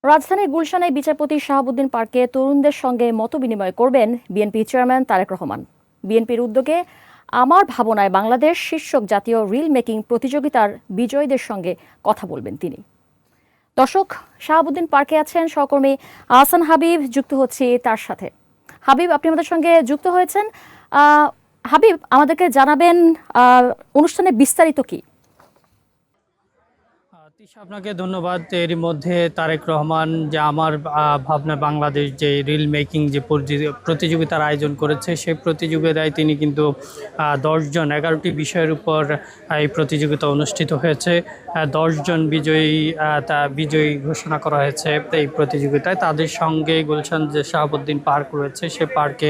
রাজধানীর গুলশানে বিচারপতি শাহাবুদ্দিন পার্কে তরুণদের সঙ্গে মতবিনিময় করবেন বিএনপি চেয়ারম্যান তারেক রহমান। বিএনপির উদ্যোগে আমার ভাবনায় বাংলাদেশ শীর্ষক জাতীয় রিল মেকিং প্রতিযোগিতার বিজয়ীদের সঙ্গে কথা বলবেন তিনি। দর্শক, শাহাবুদ্দিন পার্কে আছেন সহকর্মী আহসান হাবিব, যুক্ত হচ্ছি তার সাথে। হাবিব, আপনি আমাদের সঙ্গে যুক্ত হয়েছেন। হাবিব, আমাদেরকে জানাবেন অনুষ্ঠানে বিস্তারিত কি? আপনাকে ধন্যবাদ। এরই মধ্যে তারেক রহমান যে আমার ভাবনা বাংলাদেশ যে রিল মেকিং যে প্রতিযোগিতার আয়োজন করেছে, সেই প্রতিযোগিতায় তিনি কিন্তু 10 জন 11টি বিষয়ের উপর এই প্রতিযোগিতা অনুষ্ঠিত হয়েছে। 10 জন বিজয়ী ঘোষণা করা হয়েছে এই প্রতিযোগিতায়। তাদের সঙ্গে গুলশান যে শাহাবুদ্দিন পার্ক রয়েছে, সে পার্কে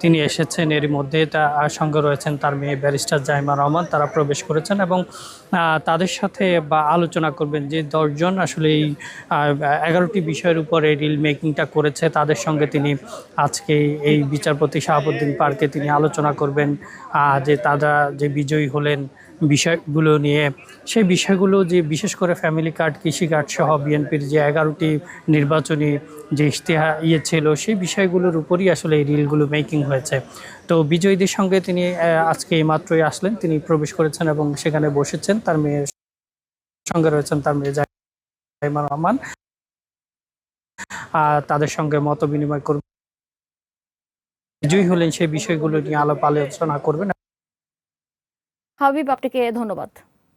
তিনি এসেছেন। এরই মধ্যে তার সঙ্গে রয়েছেন তার মেয়ে ব্যারিস্টার জাইমা রহমান। তারা প্রবেশ করেছেন এবং তাদের সাথে আলোচনা করবেন যে 10 জন আসলে এই 11টি বিষয়ের উপরে রিল মেকিংটা করেছে, তাদের সঙ্গে তিনি আজকে এই বিচারপতি শাহাবুদ্দিন পার্কে তিনি আলোচনা করবেন যে তারা যে বিজয়ী হলেন বিষয়গুলো নিয়ে। সেই বিষয়গুলো যে বিশেষ করে ফ্যামিলি কার্ড, কৃষি কার্ড সহ বিএনপির যে 11টি নির্বাচনী যে ইশতেহার ছিল, সেই বিষয়গুলোর উপরই আসলে এই রিলগুলো মেকিং হয়েছে। তো বিজয়ীদের সঙ্গে তিনি আজকে মাত্রই আসলেন, তিনি প্রবেশ করেছেন এবং সেখানে বসেছেন। তার মেয়ের সঙ্গে রয়েছেন তার মেয়ে জাইমা রহমান। তাদের সঙ্গে মত বিনিময় করবেন, বিজয়ী হলেন সেই বিষয়গুলো নিয়ে আলোচনা করবেন। হাবিব, আপনাকে ধন্যবাদ।